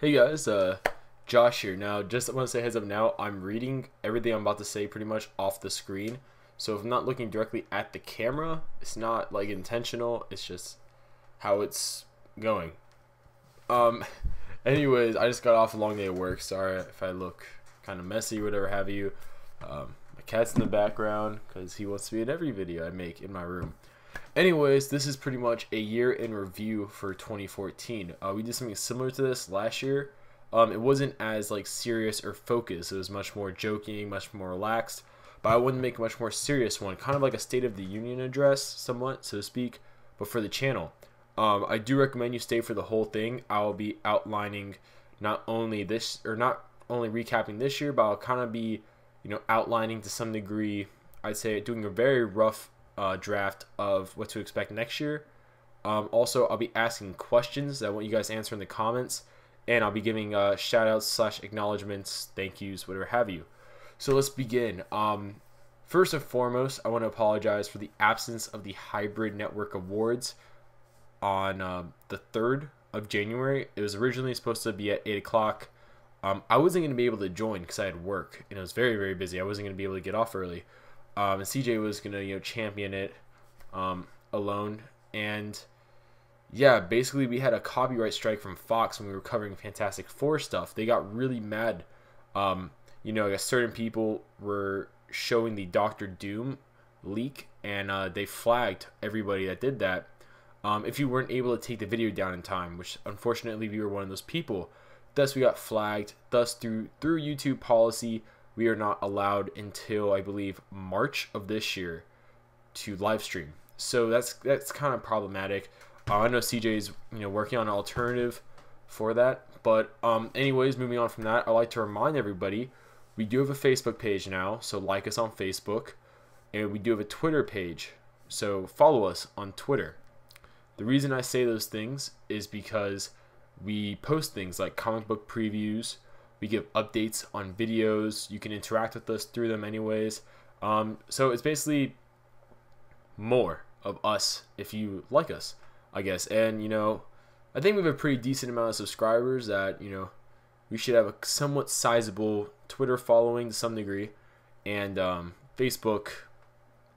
Hey guys, Josh here. Now, just want to say heads up now, I'm reading everything I'm about to say pretty much off the screen. So if I'm not looking directly at the camera, it's not like intentional, it's just how it's going. Um, Anyways, I just got off a long day of work. Sorry if I look kind of messy, whatever have you. My cat's in the background because he wants to be in every video I make in my room. Anyways, this is pretty much a year in review for 2014. We did something similar to this last year. It wasn't as like serious or focused. It was much more joking, much more relaxed. But I wanted to make a much more serious one, kind of like a State of the Union address, somewhat, so to speak, but for the channel. I do recommend you stay for the whole thing. I'll be outlining not only this, or not only recapping this year, but I'll kind of be, outlining to some degree. I'd say doing a very rough draft of what to expect next year. Also, I'll be asking questions that I want you guys to answer in the comments, and I'll be giving shout outs / acknowledgements, thank yous, whatever have you. So let's begin. First and foremost, I want to apologize for the absence of the Hybrid Network Awards on the 3rd of January. It was originally supposed to be at 8 o'clock. I wasn't going to be able to join because I had work, and it was very, very busy. I wasn't going to be able to get off early. And CJ was going to, champion it alone. And yeah, basically we had a copyright strike from Fox when we were covering Fantastic Four stuff. They got really mad. I guess certain people were showing the Doctor Doom leak, and they flagged everybody that did that. If you weren't able to take the video down in time, which unfortunately we were one of those people. Thus we got flagged. Thus through YouTube policy, we are not allowed until I believe March of this year to live stream. So that's kind of problematic. I know CJ's working on an alternative for that. But anyways, moving on from that, I'd like to remind everybody we do have a Facebook page now, so like us on Facebook, and we do have a Twitter page, so follow us on Twitter. The reason I say those things is because we post things like comic book previews. We give updates on videos. You can interact with us through them anyways. So it's basically more of us if you like us, I guess. And, I think we have a pretty decent amount of subscribers that, we should have a somewhat sizable Twitter following to some degree. And Facebook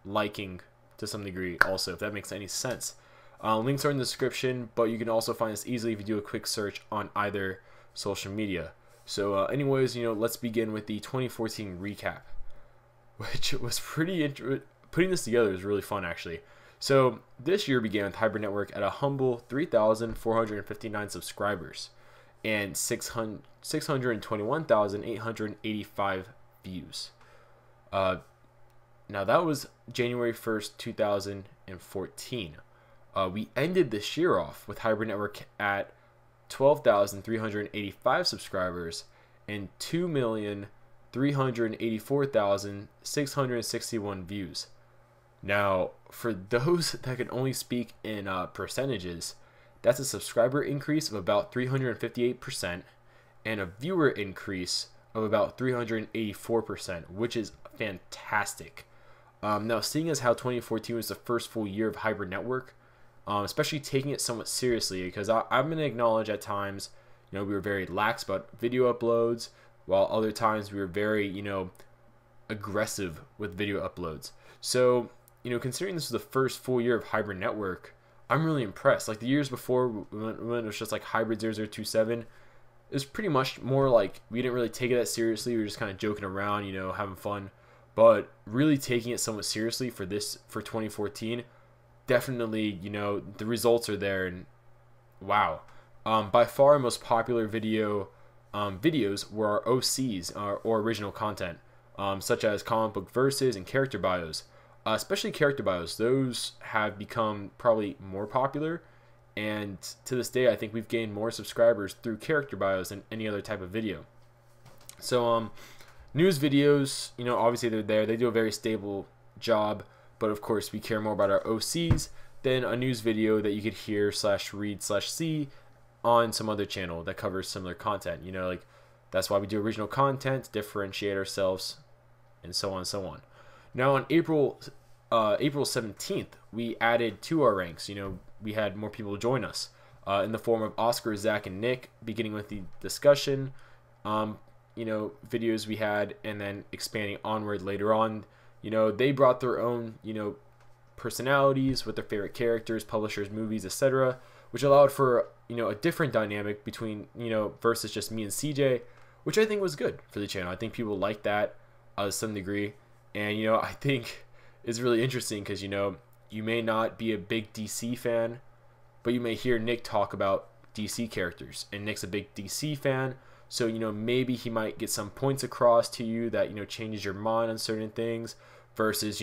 liking to some degree also, if that makes any sense. Links are in the description, but you can also find us easily if you do a quick search on either social media. So anyways, let's begin with the 2014 recap, which was pretty putting this together was really fun actually. So this year began with Hybrid Network at a humble 3,459 subscribers and 621,885 views. Now that was January 1st, 2014. We ended this year off with Hybrid Network at 12,385 subscribers and 2,384,661 views. Now, for those that can only speak in percentages, that's a subscriber increase of about 358% and a viewer increase of about 384%, which is fantastic. Now, seeing as how 2014 was the first full year of Hybrid Network, especially taking it somewhat seriously, because I'm going to acknowledge at times, we were very lax about video uploads, while other times we were very, aggressive with video uploads. So, considering this was the first full year of Hybrid Network, I'm really impressed. Like the years before, when it was just like Hybrid 0027, it was pretty much more like we didn't really take it that seriously. We were just kind of joking around, having fun. But really taking it somewhat seriously for 2014, definitely, the results are there, and wow. By far our most popular videos were our OCs, or original content, such as comic book verses and character bios. Especially character bios, those have become probably more popular, and to this day I think we've gained more subscribers through character bios than any other type of video. So news videos, obviously they're there, they do a very stable job. But of course, we care more about our OCs than a news video that you could hear / read / see on some other channel that covers similar content. Like that's why we do original content, to differentiate ourselves, and so on and so on. Now on April 17th, we added to our ranks. We had more people join us. in the form of Oscar, Zach, and Nick, beginning with the discussion, videos we had, and then expanding onward later on. They brought their own, personalities with their favorite characters, publishers, movies, etc., which allowed for, a different dynamic between, versus just me and CJ, which I think was good for the channel. I think people like that to some degree. And, I think it's really interesting because, you may not be a big DC fan, but you may hear Nick talk about DC characters. And Nick's a big DC fan, so, maybe he might get some points across to you that, changes your mind on certain things. Versus,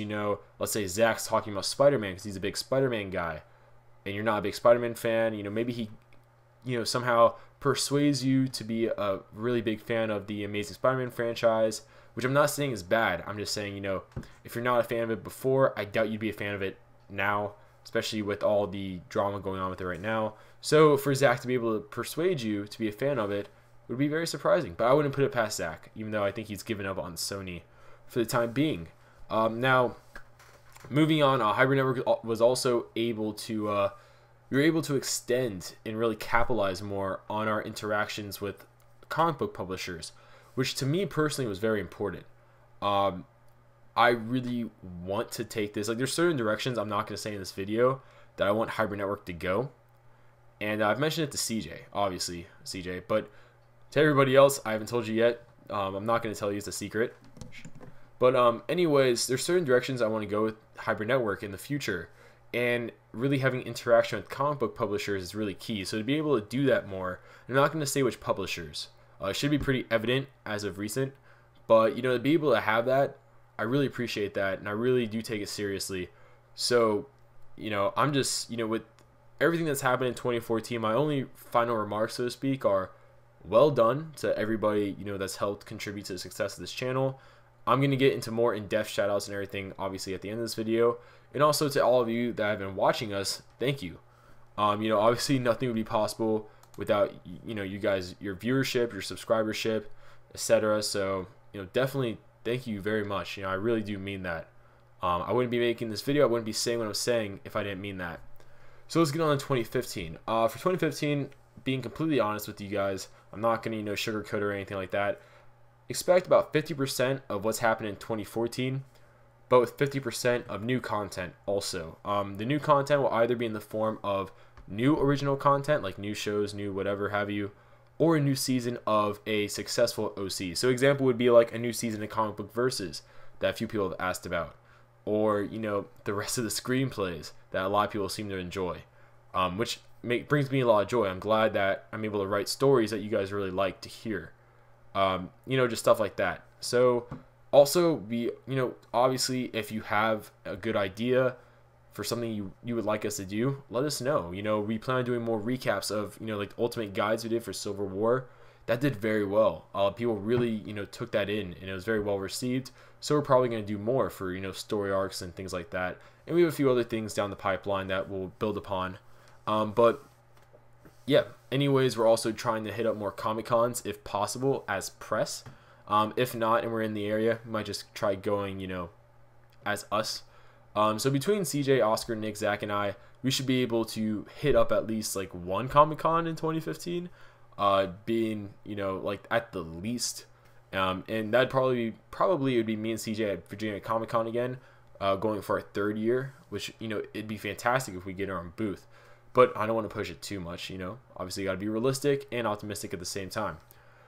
let's say Zach's talking about Spider-Man because he's a big Spider-Man guy, and you're not a big Spider-Man fan. Maybe he, somehow persuades you to be a really big fan of the Amazing Spider-Man franchise, which I'm not saying is bad. I'm just saying, if you're not a fan of it before, I doubt you'd be a fan of it now, especially with all the drama going on with it right now. So for Zach to be able to persuade you to be a fan of it would be very surprising. But I wouldn't put it past Zach, even though I think he's given up on Sony for the time being. Now, moving on, Hybrid Network was also able to, we were able to extend and really capitalize more on our interactions with comic book publishers, which to me personally was very important. I really want to take this, there's certain directions I'm not going to say in this video that I want Hybrid Network to go. And I've mentioned it to CJ, obviously, CJ, but to everybody else, I haven't told you yet. I'm not going to tell you, it's a secret. But anyways, there's certain directions I want to go with Hybrid Network in the future, and really having interaction with comic book publishers is really key. So to be able to do that more, I'm not going to say which publishers. It should be pretty evident as of recent, but to be able to have that, I really appreciate that, and I really do take it seriously. So, I'm just, with everything that's happened in 2014, my only final remarks, so to speak, are well done to everybody, that's helped contribute to the success of this channel. I'm going to get into more in-depth shoutouts and everything, obviously, at the end of this video. And also to all of you that have been watching us, thank you. Obviously, nothing would be possible without, you guys, your viewership, your subscribership, etc. So, definitely thank you very much. I really do mean that. I wouldn't be making this video, I wouldn't be saying what I'm saying if I didn't mean that. So let's get on to 2015. For 2015, being completely honest with you guys, I'm not going to, sugarcoat or anything like that. Expect about 50% of what's happened in 2014, but with 50% of new content also. The new content will either be in the form of new original content, like new shows, new whatever have you, or a new season of a successful OC. So example would be like a new season of Comic Book Versus that a few people have asked about, or the rest of the screenplays that a lot of people seem to enjoy, which brings me a lot of joy. I'm glad that I'm able to write stories that you guys really like to hear. Just stuff like that. So also obviously if you have a good idea for something you would like us to do, let us know. We plan on doing more recaps of, like the Ultimate Guides we did for Civil War. That did very well. People really, took that in, and it was very well received. So we're probably going to do more for, story arcs and things like that. And we have a few other things down the pipeline that we'll build upon. But yeah, anyways, we're also trying to hit up more Comic-Cons if possible as press. If not, and we're in the area, we might just try going, as us. So between CJ, Oscar, Nick, Zach, and I, we should be able to hit up at least like one Comic-Con in 2015, being, like at the least. And that'd probably it would be me and CJ at Virginia Comic-Con again, going for our third year, which, it'd be fantastic if we get our own booth. But I don't want to push it too much, Obviously, you got to be realistic and optimistic at the same time.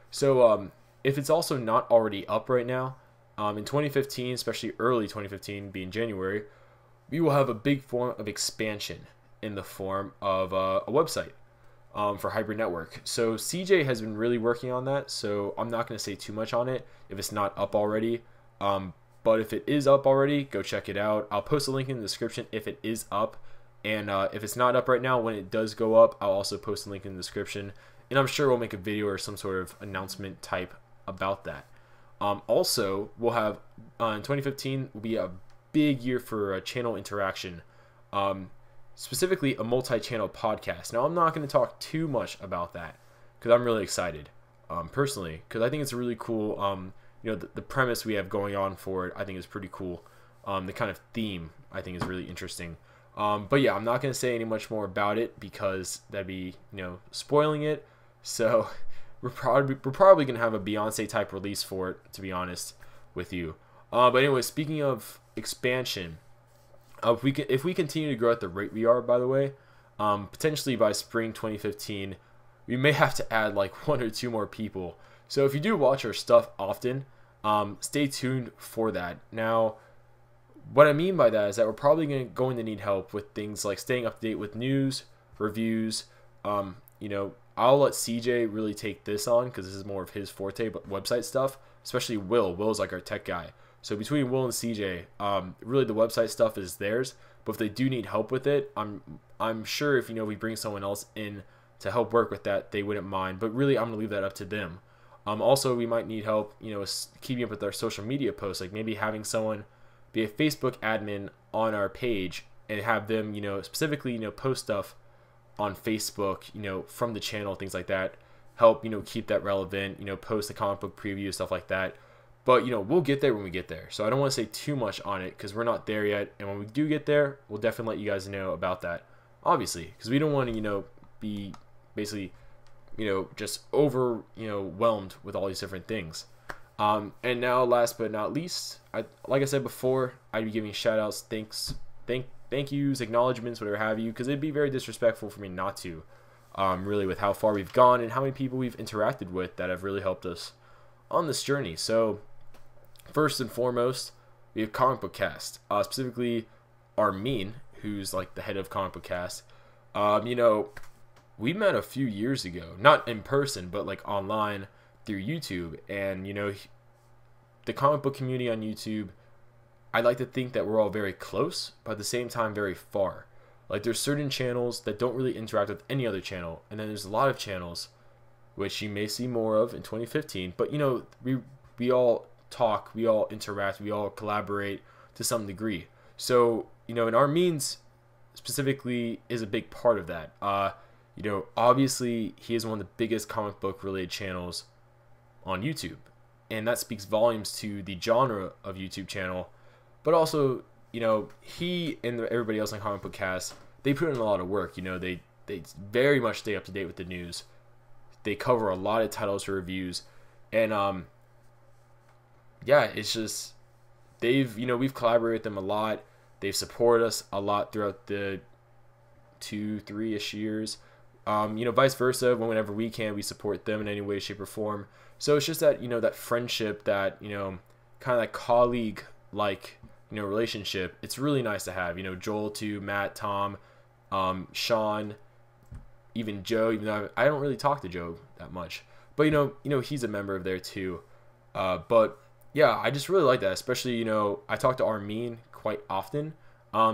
So, if it's also not already up right now, in 2015, especially early 2015, being January, we will have a big form of expansion in the form of a website for Hybrid Network. So CJ has been really working on that, so I'm not going to say too much on it if it's not up already. But if it is up already, go check it out. I'll post a link in the description if it is up. And if it's not up right now, when it does go up, I'll also post a link in the description. And I'm sure we'll make a video or some sort of announcement type about that. Also, we'll have, in 2015, will be a big year for channel interaction. Specifically, a multi-channel podcast. Now, I'm not going to talk too much about that because I'm really excited, personally, because I think it's a really cool, the premise we have going on for it, I think is pretty cool. The kind of theme, I think, is really interesting. But yeah, I'm not gonna say any much more about it because that'd be spoiling it. So we're probably gonna have a Beyonce type release for it, to be honest with you. But anyway, speaking of expansion, if we continue to grow at the rate we are, by the way, potentially by spring 2015, we may have to add like 1 or 2 more people. So if you do watch our stuff often, stay tuned for that. Now, what I mean by that is that we're probably going to need help with things like staying up to date with news, reviews. I'll let CJ really take this on because this is more of his forte, but website stuff, especially Will. Will's like our tech guy. So between Will and CJ, really the website stuff is theirs. But if they do need help with it, I'm sure if we bring someone else in to help work with that, they wouldn't mind. But really, I'm gonna leave that up to them. Also, we might need help, keeping up with our social media posts, like maybe having someone be a Facebook admin on our page and have them, specifically, post stuff on Facebook, from the channel, things like that. Help, keep that relevant, post the comic book preview, stuff like that. But, we'll get there when we get there. So I don't want to say too much on it because we're not there yet. And when we do get there, we'll definitely let you guys know about that. Obviously, because we don't want to, be basically, just overwhelmed with all these different things. And now, last but not least, like I said before, I'd be giving shout outs, thank yous, acknowledgements, whatever have you, because it'd be very disrespectful for me not to, really, with how far we've gone and how many people we've interacted with that have really helped us on this journey. So, first and foremost, we have Comic Book Cast, specifically Armin, who's like the head of Comic Book Cast. We met a few years ago, not in person, but like online through YouTube, and the comic book community on YouTube, I like to think that we're all very close, but at the same time very far. Like there's certain channels that don't really interact with any other channel, and then there's a lot of channels which you may see more of in 2015. But we all talk, we all interact, we all collaborate to some degree. So and Armin's specifically is a big part of that. Obviously he is one of the biggest comic book related channels on YouTube, and that speaks volumes to the genre of YouTube channel. But also, he and everybody else on Comic Book Cast, they put in a lot of work. They very much stay up to date with the news. They cover a lot of titles for reviews, and it's just we've collaborated with them a lot. They've supported us a lot throughout the 2-3-ish years. Vice versa, whenever we can, we support them in any way, shape, or form. So it's just that, that friendship, that, kind of like colleague, like, relationship. It's really nice to have, Joel too, Matt, Tom, Sean, even Joe, even though I don't really talk to Joe that much. But, he's a member of there too. But, yeah, I just really like that, especially, I talk to Armin quite often.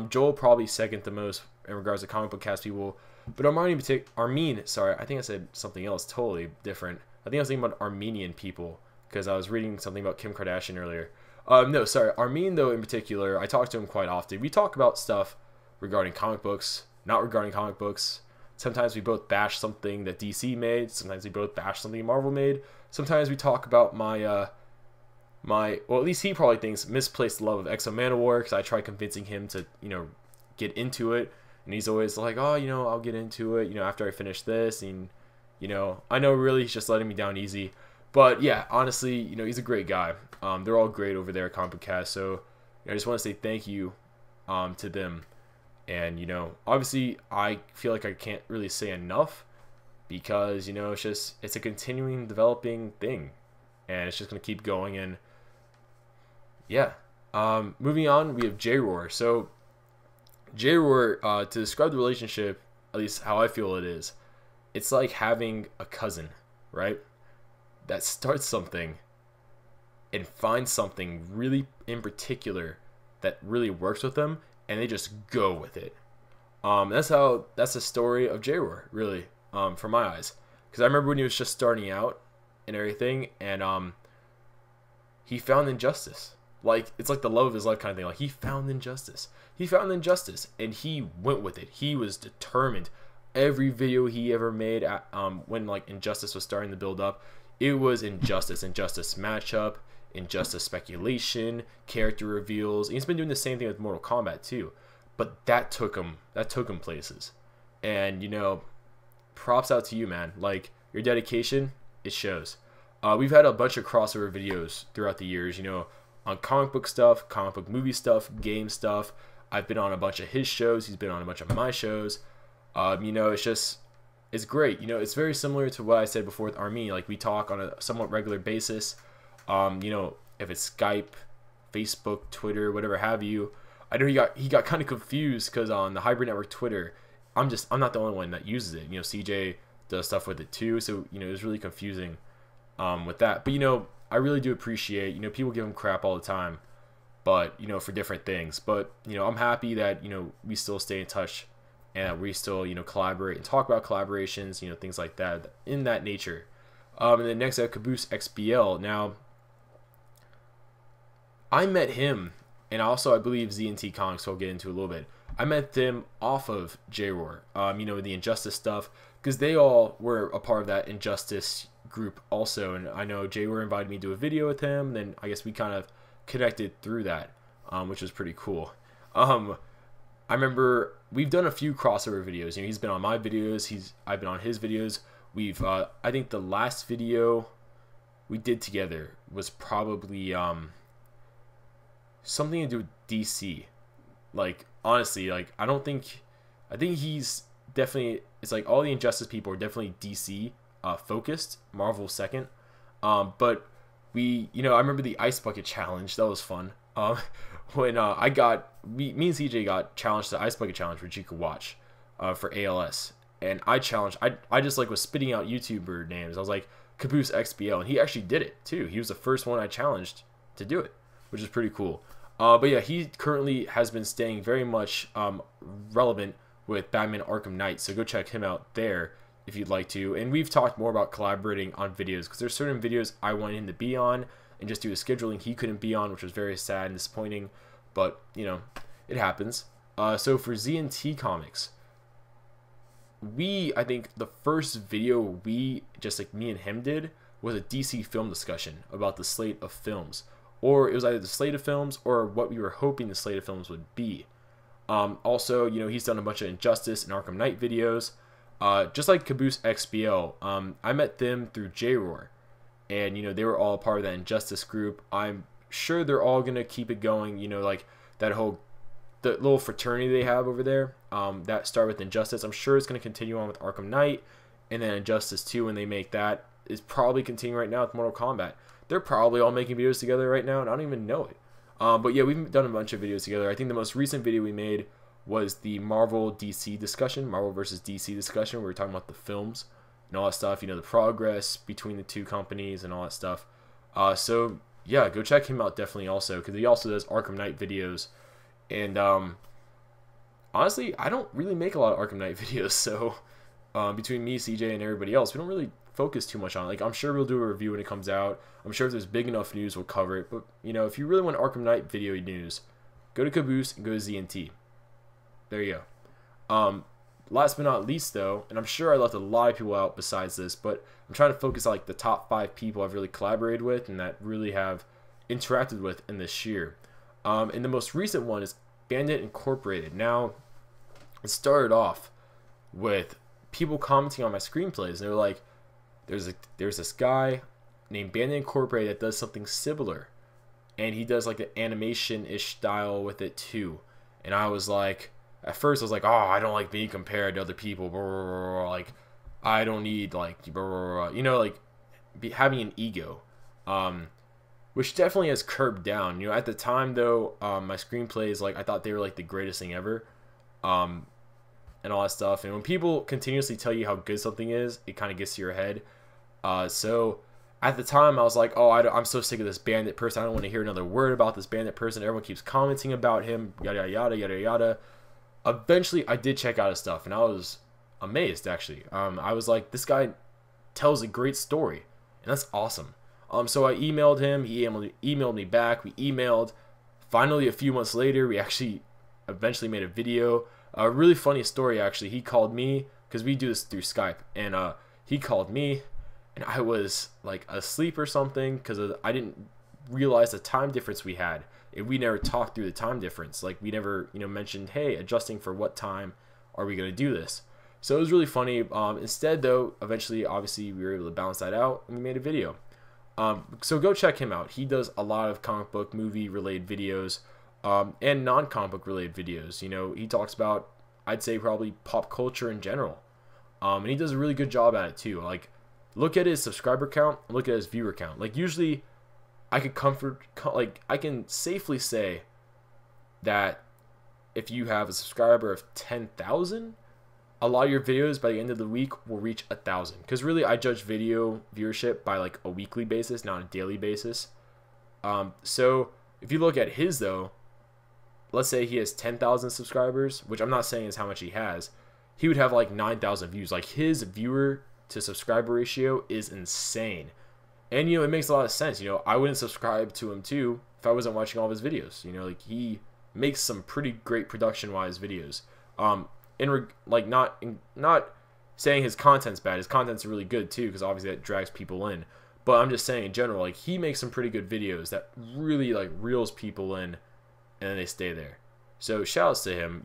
Joel probably second the most in regards to Comic Book Cast people. But Armin, sorry, I think I said something else totally different. I think I was thinking about Armenian people because I was reading something about Kim Kardashian earlier. No, sorry, Armin though in particular, I talk to him quite often. We talk about stuff regarding comic books, not regarding comic books. Sometimes we both bash something that DC made. Sometimes we both bash something Marvel made. Sometimes we talk about my well, at least he probably thinks misplaced love of X-O Manowar, because I try convincing him to, get into it. And he's always like, oh, I'll get into it, after I finish this. And, I know really he's just letting me down easy. But, yeah, honestly, he's a great guy. They're all great over there at Comic Book Cast. So, I just want to say thank you to them. And, obviously, I feel like I can't really say enough because, it's a continuing developing thing. And it's just going to keep going. And, yeah. Moving on, we have J-Roar. So, J-Roar, to describe the relationship, at least how I feel it is, it's like having a cousin, right? That starts something and finds something really in particular that really works with them, and they just go with it. That's the story of J-Roar, really, from my eyes. Because I remember when he was just starting out and everything, and he found injustice. Like, it's like the love of his life kind of thing. Like, he found injustice. And he went with it. He was determined. Every video he ever made when, like, Injustice was starting to build up, it was Injustice matchup, Injustice speculation, character reveals. And he's been doing the same thing with Mortal Kombat, too. but that took him places. And, you know, props out to you, man. Like, your dedication, it shows. We've had a bunch of crossover videos throughout the years, you know, on comic book stuff, comic book movie stuff, game stuff. I've been on a bunch of his shows. He's been on a bunch of my shows. You know, it's great. You know, it's very similar to what I said before with Armin. Like, we talk on a somewhat regular basis. You know, if it's Skype, Facebook, Twitter, whatever have you. I know he got kind of confused because on the Hybrid Network Twitter, I'm not the only one that uses it. You know, CJ does stuff with it too. So, you know, it was really confusing with that. But, you know, I really do appreciate, you know, people give him crap all the time, but, you know, for different things. But, you know, I'm happy that, you know, we still stay in touch and we still, you know, collaborate and talk about collaborations, you know, things like that in that nature. And then next I have Caboose XBL. Now, I met him, and also I believe ZNT Comics, so I'll get into a little bit. I met them off of J-Roar, you know, the Injustice stuff, because they all were a part of that Injustice group also, and I know J-Roar invited me to do a video with him, and then I guess we kind of connected through that, which was pretty cool. I remember we've done a few crossover videos. You know, he's been on my videos, I've been on his videos. We've I think the last video we did together was probably something to do with DC. Like, honestly, like, I think he's definitely, it's like all the Injustice people are definitely DC focused, Marvel second. But we, you know, I remember the Ice Bucket Challenge, that was fun. When me and CJ got challenged to Ice Bucket Challenge, which you could watch for ALS. And I challenged, I just like was spitting out YouTuber names. I was like, Caboose XBL, and he actually did it too. He was the first one I challenged to do it, which is pretty cool. But yeah, he currently has been staying very much relevant with Batman Arkham Knight, so go check him out there if you'd like to. And we've talked more about collaborating on videos, because there's certain videos I wanted him to be on, and just due to scheduling, he couldn't be on, which was very sad and disappointing. But, you know, it happens. So for ZNT Comics, I think the first video just like me and him did, was a DC film discussion about the slate of films. Or it was either the slate of films or what we were hoping the slate of films would be. Also, you know, he's done a bunch of Injustice and Arkham Knight videos. Just like Caboose XBL, I met them through J-Roar. And, you know, they were all part of that Injustice group. I'm sure they're all going to keep it going, you know, like the little fraternity they have over there, that started with Injustice. I'm sure it's going to continue on with Arkham Knight, and then Injustice 2 when they make that is probably continuing right now with Mortal Kombat. They're probably all making videos together right now, and I don't even know it. But yeah, we've done a bunch of videos together. I think the most recent video we made was the Marvel DC discussion, Marvel versus DC discussion, where we were talking about the films and all that stuff, you know, the progress between the two companies and all that stuff. So yeah, go check him out definitely also, because he also does Arkham Knight videos. And honestly, I don't really make a lot of Arkham Knight videos, so between me, CJ, and everybody else, we don't really focus too much on it. Like, I'm sure we'll do a review when it comes out. I'm sure if there's big enough news, we'll cover it. But, you know, if you really want Arkham Knight video news, go to Caboose and go to ZNT. There you go. Last but not least, though, and I'm sure I left a lot of people out besides this, but I'm trying to focus on like the top 5 people I've really collaborated with and that really have interacted with in this year. And the most recent one is Bandit Incorporated. Now, it started off with people commenting on my screenplays, and they were like, there's this guy named Bandit Incorporated that does something similar, and he does like an animation-ish style with it too. And I was like, at first I was like, oh, I don't like being compared to other people, like I don't need like, you know, like having an ego, which definitely has curbed down. You know, at the time though, my screenplays, like I thought they were like the greatest thing ever, and all that stuff. And when people continuously tell you how good something is, it kind of gets to your head. So at the time I was like, oh, I'm so sick of this Bandit person. I don't want to hear another word about this Bandit person. Everyone keeps commenting about him, yada yada yada yada. Eventually I did check out his stuff, and I was amazed actually. I was like, this guy tells a great story, and that's awesome. So I emailed him, he emailed me back, we emailed. Finally, a few months later, we actually eventually made a video. A really funny story actually. He called me, because we do this through Skype, and he called me, and I was like asleep or something, because I didn't realize the time difference we had. if we never talked through the time difference. Like, we never, mentioned, hey, adjusting for what time are we going to do this? So it was really funny. Instead, though, eventually, obviously, we were able to balance that out, and we made a video. So go check him out. He does a lot of comic book movie related videos, and non-comic book related videos. He talks about, I'd say, probably pop culture in general. And he does a really good job at it too. Like, look at his subscriber count, look at his viewer count. Like, usually I can safely say that if you have a subscriber of 10,000, a lot of your videos by the end of the week will reach 1,000. Because really, I judge video viewership by like a weekly basis, not a daily basis. So if you look at his though, let's say he has 10,000 subscribers, which I'm not saying is how much he has, he would have like 9,000 views. Like, his viewer to subscriber ratio is insane. And, it makes a lot of sense. I wouldn't subscribe to him too if I wasn't watching all of his videos. Like, he makes some pretty great production-wise videos. Not saying his content's bad. His content's really good too, because obviously that drags people in. But I'm just saying in general, like, he makes some pretty good videos that really like reels people in, and then they stay there. So shoutouts to him.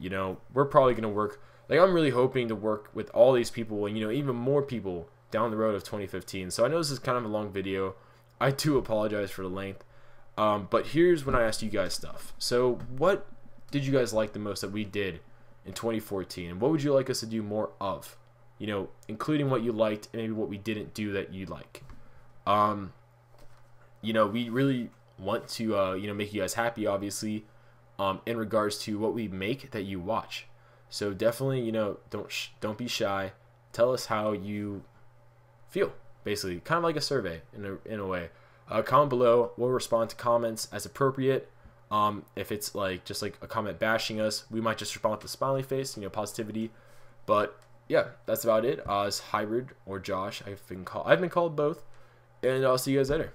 We're probably gonna work. Like, I'm really hoping to work with all these people and, even more people down the road of 2015. So I know this is kind of a long video. I do apologize for the length. But here's when I asked you guys stuff. So what did you guys like the most that we did in 2014? And what would you like us to do more of? Including what you liked and maybe what we didn't do that you like. We really want to, make you guys happy, obviously, in regards to what we make that you watch. So definitely, don't be shy. Tell us how you feel, basically, kind of like a survey in a way. Comment below. We'll respond to comments as appropriate. If it's just like a comment bashing us, we might just respond with the smiley face, positivity. But yeah, that's about it. It's Hybrid or Josh. I've been called both, and I'll see you guys later.